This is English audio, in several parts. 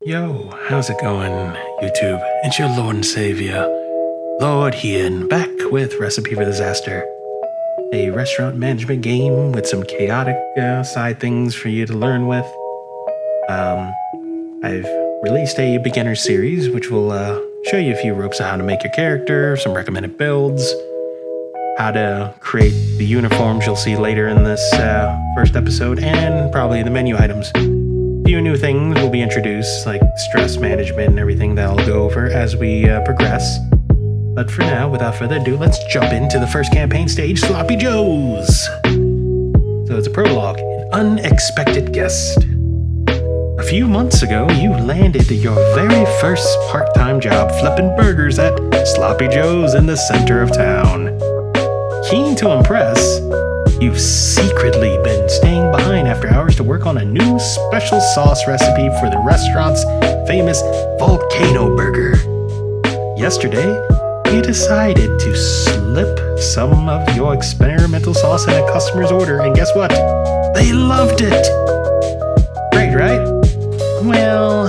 Yo, how's it going, YouTube? It's your Lord and Savior, Lord Ian, back with Recipe for Disaster, a restaurant management game with some chaotic side things for you to learn with. I've released a beginner series, which will show you a few ropes on how to make your character, some recommended builds, how to create the uniforms you'll see later in this first episode, and probably the menu items. Few new things will be introduced, like stress management and everything that I'll go over as we progress. But for now, without further ado, let's jump into the first campaign stage, Sloppy Joe's. So it's a prologue, an unexpected guest. A few months ago, you landed your very first part-time job flipping burgers at Sloppy Joe's in the center of town. Keen to impress, you've secretly been staying behind after hours to work on a new special sauce recipe for the restaurant's famous volcano burger. Yesterday, you decided to slip some of your experimental sauce in a customer's order, and guess what? They loved it! Great, right? Well,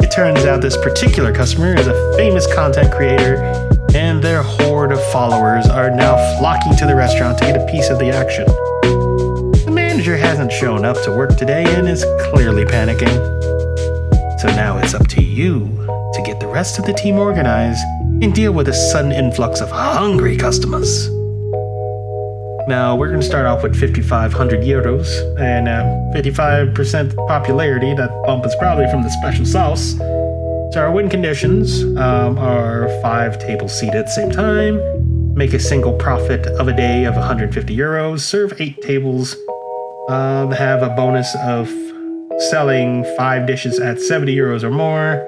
it turns out this particular customer is a famous content creator, and their horde of followers are now flocking to the restaurant to get a piece of the action. The manager hasn't shown up to work today and is clearly panicking. So now it's up to you to get the rest of the team organized and deal with a sudden influx of hungry customers. Now, we're going to start off with 5,500 euros and 55% popularity. That bump is probably from the special sauce. So our win conditions are 5 tables seated at the same time, make a single profit of a day of 150 euros, serve 8 tables, have a bonus of selling 5 dishes at 70 euros or more,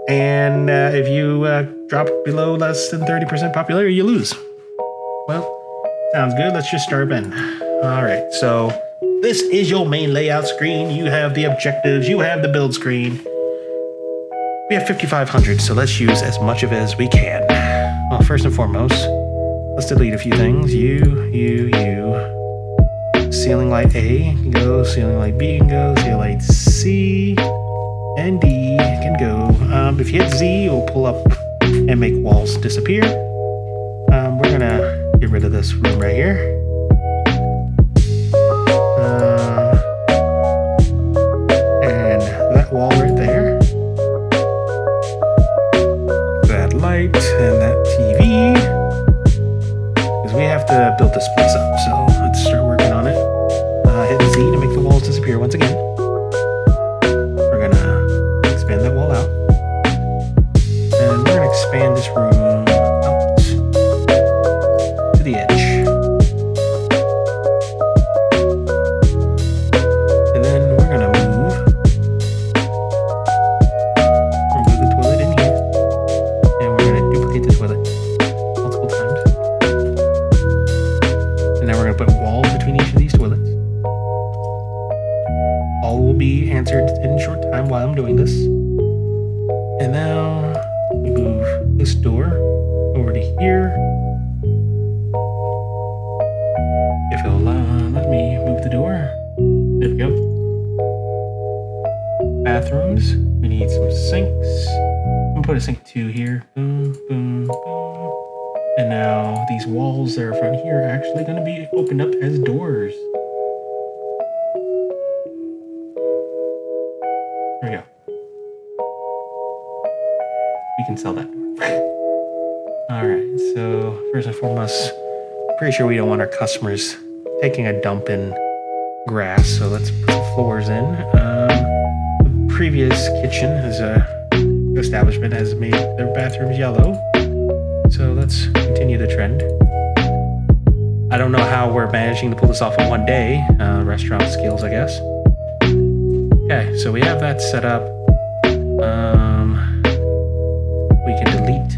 and if you drop below less than 30% popularity, you lose. Well, sounds good. Let's just start in. All right, so this is your main layout screen. You have the objectives, you have the build screen. We have 5,500, so let's use as much of it as we can. Well, first and foremost, let's delete a few things. You. Ceiling light A can go, ceiling light B can go, ceiling light C and D can go. If you hit Z, it will pull up and make walls disappear. We're gonna get rid of this room right here. And that wall right there. Light and that TV, because we have to build this place up, so let's start working on it. Hit Z to make the walls disappear once again. We're gonna expand that wall out, and we're gonna expand this room out to the edge, and then we're gonna move the toilet in here. Duplicate the toilet multiple times. And now we're going to put walls between each of these toilets. All will be answered in a short time while I'm doing this. And now we move this door over to here. If it'll let me move the door. There we go. Bathrooms. We need some sinks. I'm gonna put a sink 2 here. Boom, boom, boom. And now these walls that are front here are actually gonna be opened up as doors. There we go. We can sell that door. Alright, so first and foremost, pretty sure we don't want our customers taking a dump in grass, so let's put the floors in. The previous kitchen is establishment has made their bathrooms yellow, so let's continue the trend. I don't know how we're managing to pull this off in one day. Restaurant skills, I guess. Okay, so we have that set up. We can delete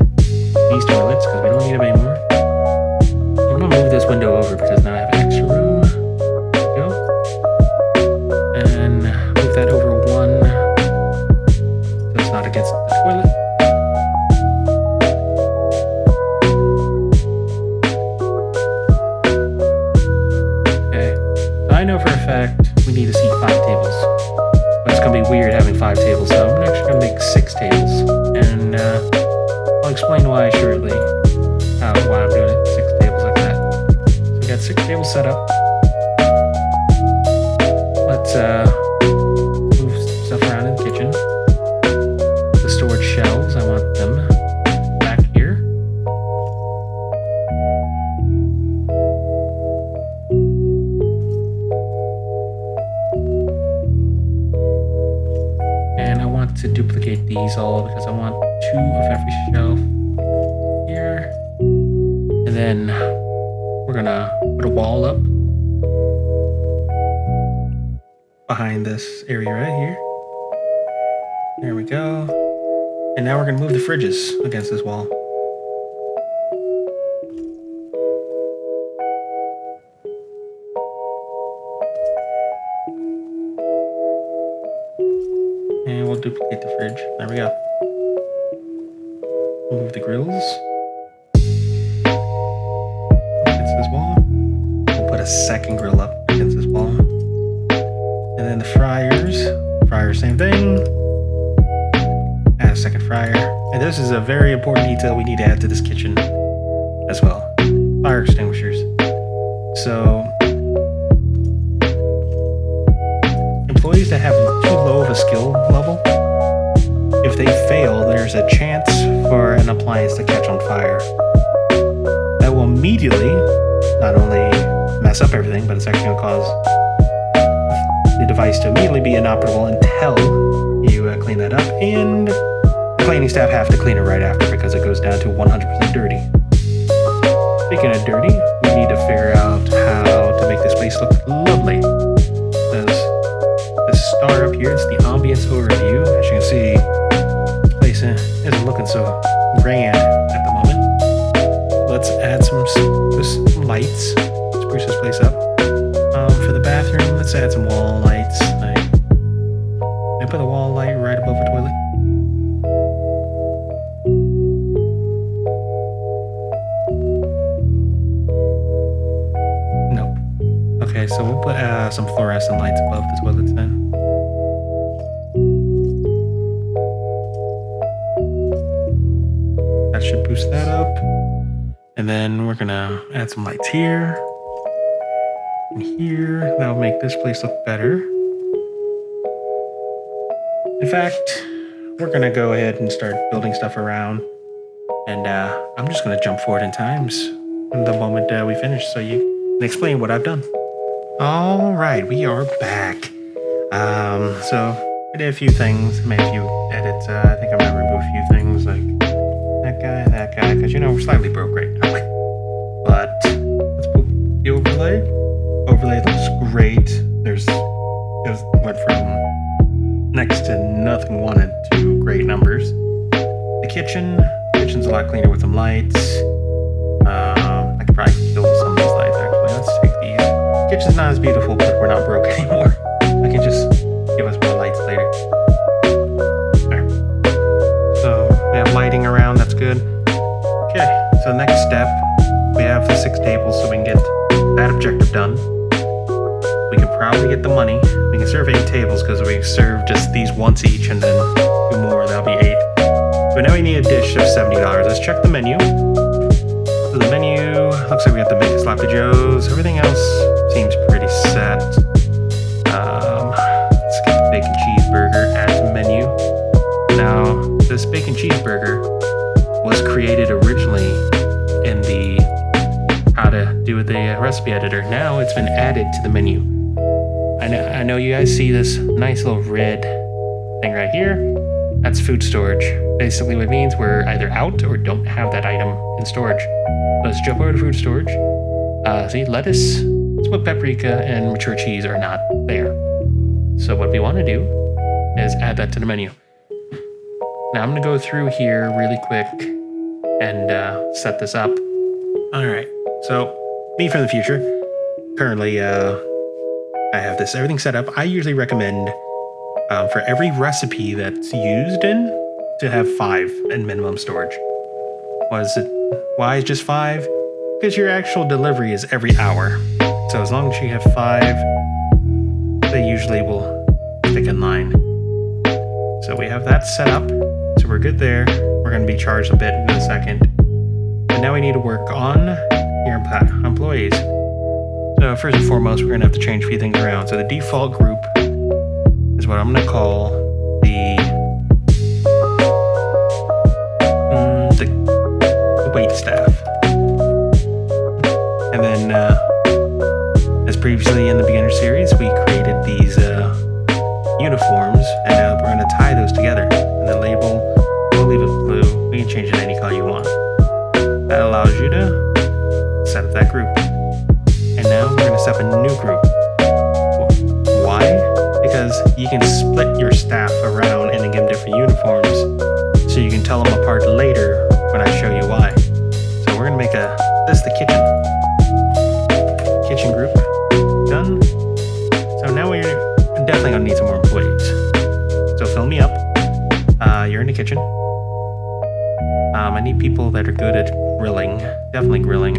these toilets because we don't need them anymore. I'm gonna move this window over because now I have extra room. There we go. And move that over 1 so it's not against the toilet. Okay, so I know for a fact we need to seat 5 tables. Let's gonna be weird having 5 tables, so I'm actually gonna make 6 tables, and I'll explain why shortly. Why I'm doing it 6 tables like that. So we got 6 tables set up. Let's move stuff around in the kitchen. The storage shelves, I want them back here. And I want to duplicate these all because I want 2 of every shelf here. And then we're gonna put a wall up behind this area right here. There we go. And now we're gonna move the fridges against this wall. And we'll duplicate the fridge. There we go. Move the grills against this wall. We'll put a second grill up against this wall. And then the fryers. Fryer, same thing. Add a second fryer. And this is a very important detail we need to add to this kitchen as well. Fire extinguishers. So, employees that have too low of a skill level, if they fail, there's a chance for an appliance to catch on fire. That will immediately not only mess up everything, but it's actually going to cause the device to immediately be inoperable until you clean that up, and the cleaning staff have to clean it right after because it goes down to 100% dirty. Speaking of dirty, we need to figure out how to make this place look lovely. There's the star up here, it's the ambience overview. As you can see, this place isn't looking so grand at the moment. Let's add some lights, spruce this place up. For the bathroom, let's add some wall lights. I put a wall light right above the toilet. Nope. Okay, so we'll put some fluorescent lights above the toilets then. That should boost that up. And then we're gonna add some lights here. And here, that'll make this place look better. In fact, we're gonna go ahead and start building stuff around. And I'm just gonna jump forward in times in the moment we finish so you can explain what I've done. All right, we are back. So I did a few things, made a few edits. I think I'm gonna remove a few things like that guy, because we're slightly broke right now. But let's put the overlay. Overlay looks great. It went from next to nothing wanted to great numbers. The kitchen's a lot cleaner with some lights. I could probably kill some of these lights actually. Let's take these. Kitchen's not as beautiful, but we're not broke anymore. I can just give us more lights later. There. So we have lighting around, that's good. Okay, so next step, we have the 6 tables so we can get that objective done. We can probably get the money. We can serve 8 tables because we serve just these once each and then 2 more, that'll be 8. But now we need a dish of $70. Let's check the menu. So the menu, looks like we got the big sloppy joes. Everything else seems pretty set. Let's get the bacon cheeseburger, add to menu. Now, this bacon cheeseburger was created originally in the how to do with the recipe editor. Now it's been added to the menu. I know you guys see this nice little red thing right here. That's food storage. Basically what it means we're either out or don't have that item in storage. Let's jump over to food storage. See, lettuce, smoked paprika, and mature cheese are not there. So what we want to do is add that to the menu. Now I'm going to go through here really quick and set this up. All right, so me from the future. Currently, I have this everything set up. I usually recommend for every recipe that's used in to have 5 in minimum storage. Why is just 5? Because your actual delivery is every hour. So as long as you have 5, they usually will stick in line. So we have that set up. So we're good there. We're going to be charged a bit in a second. And now we need to work on your employees. So first and foremost, we're going to have to change a few things around. So the default group is what I'm going to call the wait staff. And then, as previously in the beginner series, we created these uniforms, and now we're going to tie those together. And the label, we'll leave it blue. We can change it any color you want. That allows you to set up that group. And now we're going to set up a new group. Why? Because you can split your staff around and then give them different uniforms, so you can tell them apart later when I show you why. So we're going to make this is the kitchen group. Done. So now we're definitely going to need some more employees. So fill me up. You're in the kitchen. I need people that are good at grilling. Definitely grilling.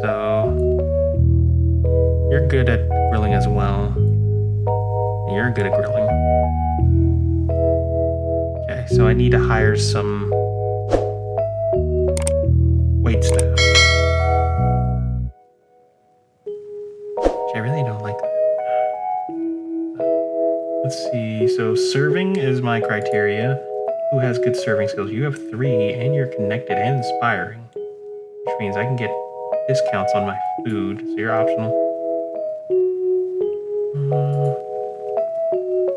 So you're good at grilling as well. You're good at grilling. Okay, so I need to hire some wait staff. I really don't like that. Let's see. So serving is my criteria. Who has good serving skills? You have 3, and you're connected and inspiring, which means I can get discounts on my food. So you're optional.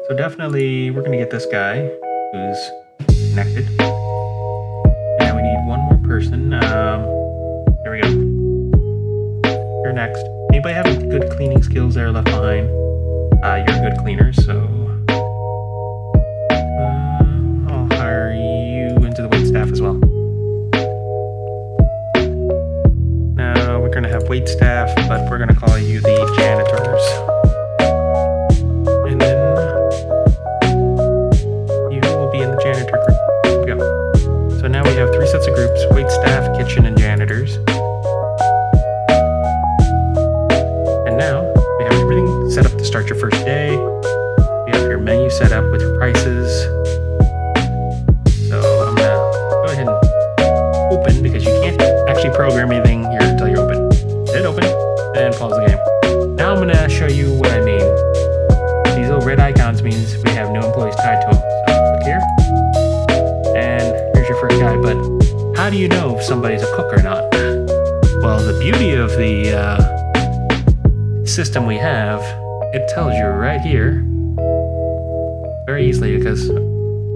So definitely, we're gonna get this guy who's connected. And we need one more person. Here we go. You're next. Anybody have good cleaning skills that are left behind? You're a good cleaner, so I'll hire you into the wait staff as well. Now we're gonna have wait staff, but we're gonna call you the janitors. And then you will be in the janitor group. There we go. So now we have 3 sets of groups: wait staff, kitchen, and janitors. And now we have everything set up to start your first day. You have your menu set up with your prices. So I'm gonna go ahead and open, because you can't actually program anything here until you're open. Hit open and pause the game. Now I'm gonna show you what I mean. These little red icons means we have no employees tied to them. So click here, and here's your first guy. But how do you know if somebody's a cook or not? Well, the beauty of the system we have, it tells you right here very easily, because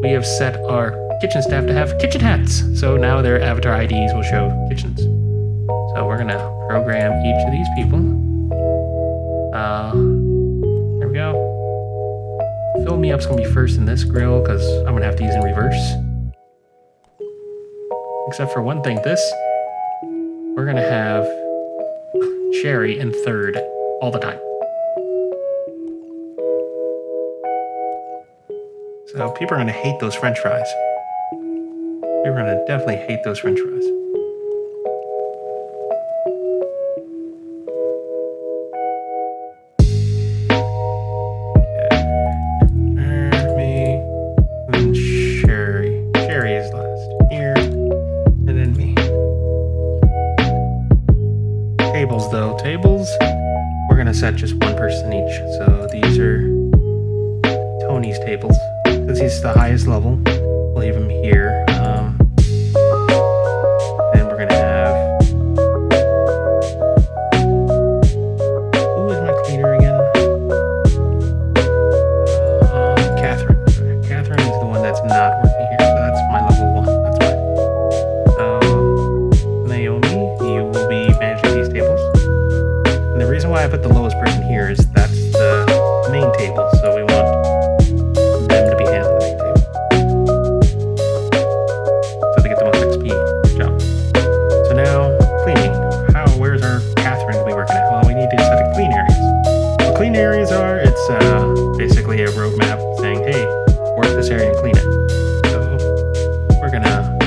we have set our kitchen staff to have kitchen hats. So now their avatar IDs will show kitchens. So we're gonna program each of these people. There we go. Fill me up's gonna be first in this grill, because I'm gonna have to use in reverse. Except for one thing, we're gonna have Sherry in third all the time. So people are gonna hate those French fries. People are gonna definitely hate those French fries. Me, and then Sherry. Sherry is last. Here, and then me. Tables though. Tables, we're gonna set just one person each. So these are Tony's tables. Since he's the highest level, we'll leave him here. Then we're gonna have, who is my cleaner again? Catherine. Catherine is the one that's not working here, so that's my level 1. That's fine. So Naomi, you will be managing these tables. And the reason why I put the lowest person here is that's the main table, so we want them to be handling the main table, so they get the most XP. Good job. So now, cleaning. Where's our Catherine to be working at? Well, we need to set up clean areas. What clean areas are, it's basically a roadmap saying, hey, work this area and clean it. So we're gonna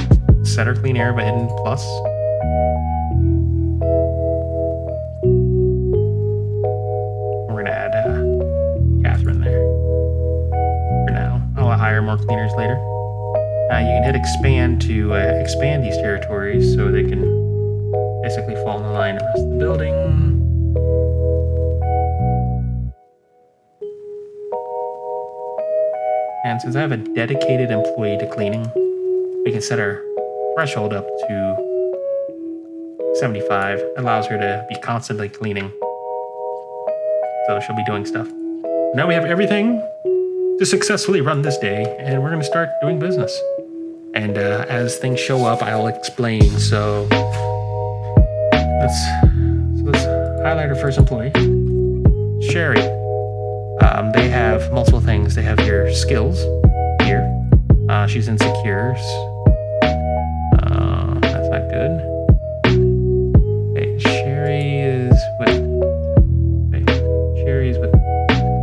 set our clean area by hitting plus. We're gonna add Catherine there for now. cleaners later. You can hit expand to expand these territories so they can basically fall in line with the rest of the building. And since I have a dedicated employee to cleaning, we can set our threshold up to 75. It allows her to be constantly cleaning. So she'll be doing stuff. Now we have everything to successfully run this day, and we're going to start doing business. And as things show up, I'll explain. So let's highlight our first employee, Sherry. They have multiple things. They have your skills here. She's insecure. That's not good. Okay, Sherry is with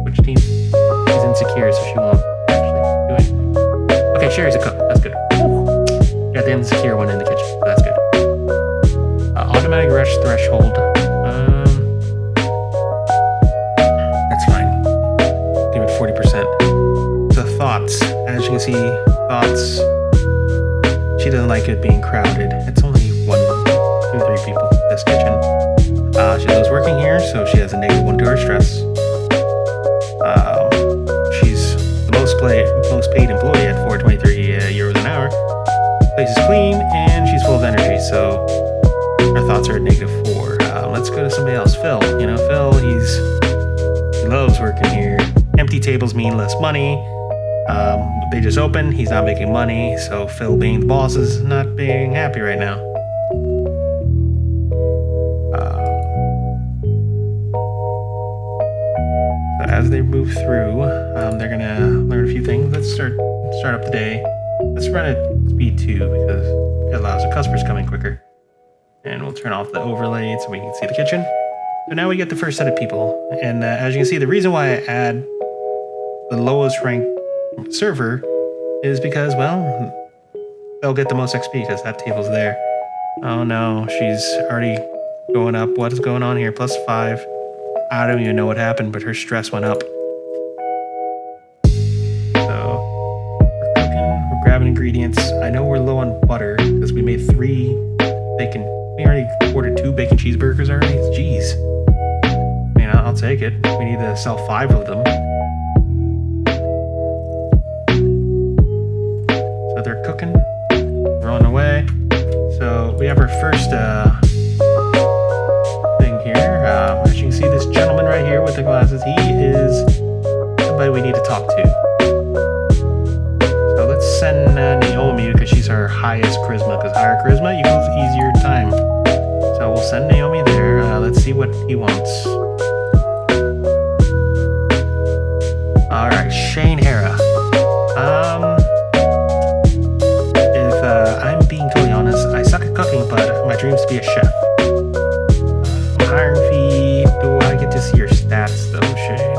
which team? She's insecure, so she won't actually do anything. Okay, Sherry's a cook. That's good. Got the insecure one in the kitchen. So that's good. Automatic rush threshold. That's fine. Give it 40%. So thoughts. As you can see, thoughts. She doesn't like it being crowded. It's only 1, 2, 3 people in this kitchen. She loves working here, so she has a -1 to her stress. She's the most paid employee at €423 an hour. Place is clean and she's full of energy, so her thoughts are at -4. Let's go to somebody else. Phil. Phil, he loves working here. Empty tables mean less money. They just open. He's not making money, so Phil, being the boss, is not being happy right now. So as they move through, they're gonna learn a few things. Let's start up the day. Let's run at speed 2 because it allows the customers coming quicker. And we'll turn off the overlay so we can see the kitchen. So now we get the first set of people. And as you can see, the reason why I add the lowest ranked server is because, well, they'll get the most XP because that table's there. Oh no, she's already going up. What is going on here? +5. I don't even know what happened, but her stress went up. Grabbing ingredients. I know we're low on butter because we made 3 bacon. We already ordered 2 bacon cheeseburgers already. Jeez. I mean, I'll take it. We need to sell 5 of them. So they're cooking. We're on our way. So we have our first thing here. As you can see, this gentleman right here with the glasses, he is somebody we need to talk to. Send Naomi because she's our highest charisma, because higher charisma equals easier time. So we'll send Naomi there. Let's see what he wants. Alright, Shane Hera. If I'm being totally honest, I suck at cooking, but my dream is to be a chef. Hiring fee. Do I get to see your stats though, Shane?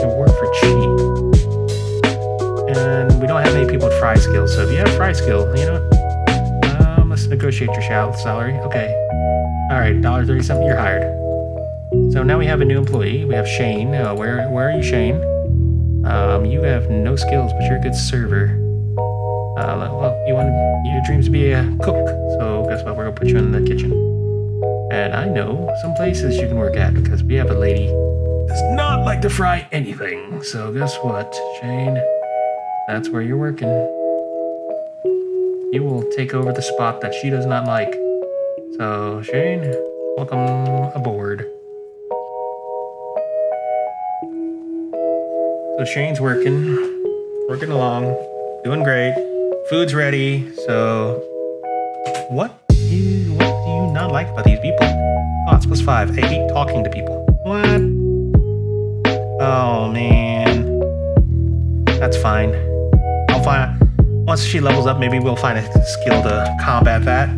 You work for cheap. And we don't have any people with fry skills, so if you have fry skill, let's negotiate your salary. Okay. Alright, $1.30 something, you're hired. So now we have a new employee. We have Shane. Where are you, Shane? You have no skills, but you're a good server. Well, your dreams to be a cook, so guess what? We're gonna put you in the kitchen. And I know some places you can work at because we have a lady who does not like to fry anything. So guess what, Shane? That's where you're working. You will take over the spot that she does not like. So, Shane, welcome aboard. So Shane's working along, doing great. Food's ready. So, what do you not like about these people? Thoughts +5. I hate talking to people. What? Oh man, that's fine. Once she levels up, maybe we'll find a skill to combat that.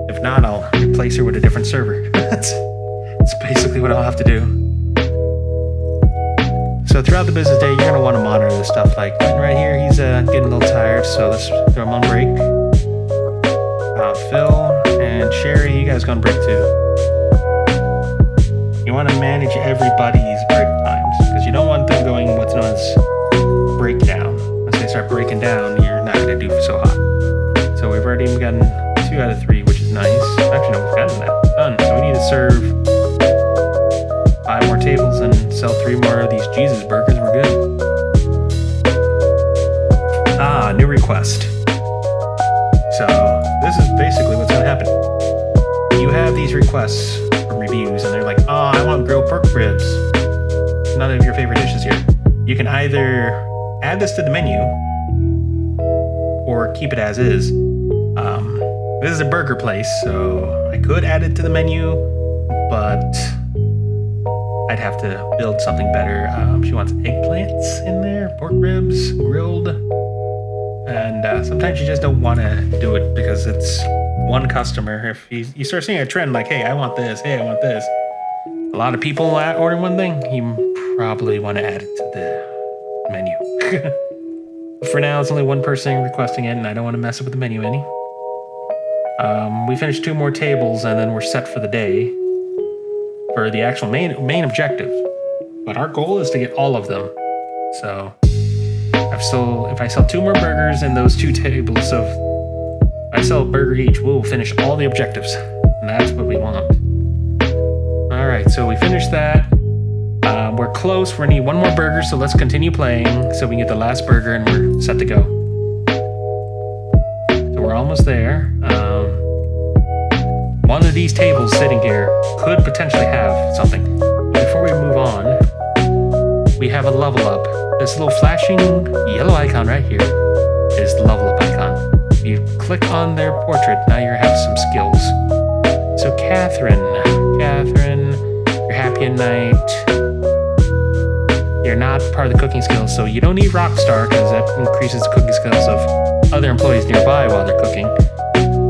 If not, I'll replace her with a different server. That's basically what I'll have to do. So throughout the business day, you're going to want to monitor this stuff. Like right here, he's getting a little tired, so let's throw him on break. Phil and Sherry, you guys go on break too. You want to manage everybody's break times because you don't want them I'm going what's known as breakdown. Once they start breaking down, you're not going to do so hot. So we've already gotten 2 out of 3, which is nice. Actually, no, we've gotten that done. So we need to serve 5 more tables and sell 3 more of these Jesus burgers. We're good. New request. So this is basically what's going to happen. You have these requests for reviews, and they're like, oh, I want grilled pork ribs. None of your favorite dishes here. You can either add this to the menu or keep it as is. This is a burger place, so I could add it to the menu, but I'd have to build something better. She wants eggplants in there, pork ribs, grilled. And sometimes you just don't want to do it because it's one customer. If you start seeing a trend like, hey, I want this, hey, I want this. A lot of people order one thing, you probably want to add it to the menu. But for now, it's only one person requesting it, and I don't want to mess up with the menu any. We finished 2 more tables, and then we're set for the day for the actual main objective. But our goal is to get all of them. So if I sell 2 more burgers and those 2 tables of, I sell a burger each, we'll finish all the objectives. And that's what we want. All right, so we finished that. We're close. We need 1 more burger, so let's continue playing so we can get the last burger and we're set to go. So we're almost there. One of these tables sitting here could potentially have something. Before we move on, we have a level up. This little flashing yellow icon right here is the level up icon. You click on their portrait, now you have some skills. So Catherine, you're happy at night. You're not part of the cooking skills, so you don't need Rockstar because that increases the cooking skills of other employees nearby while they're cooking.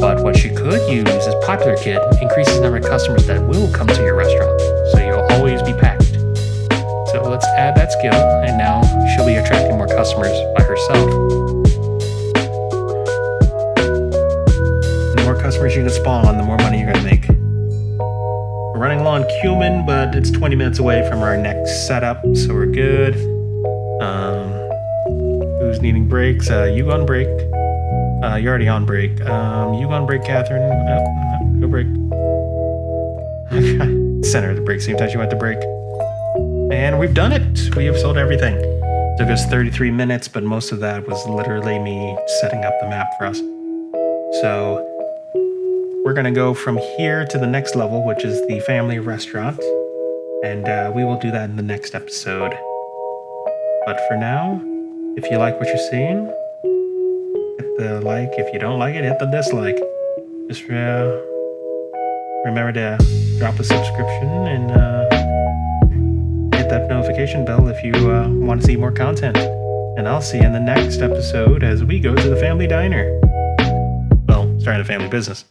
But what you could use is Popular Kid, increases the number of customers that will come to your restaurant, so you'll always be packed. So let's add that skill, and now she'll be attracting more customers by herself. The more customers you can spawn, the more money you're going to make. We're running low on cumin, but it's 20 minutes away from our next setup, so we're good. Who's needing breaks? You on break. You're already on break. You on break, Catherine. Go break. Center of the break. Same time you went to break. And we've done it. We have sold everything. Took us 33 minutes, but most of that was literally me setting up the map for us. So we're going to go from here to the next level, which is the family restaurant. And we will do that in the next episode. But for now, if you like what you're seeing, hit the like. If you don't like it, hit the dislike. Just remember to drop a subscription and hit that notification bell if you want to see more content. And I'll see you in the next episode as we go to the family diner. Well, starting a family business.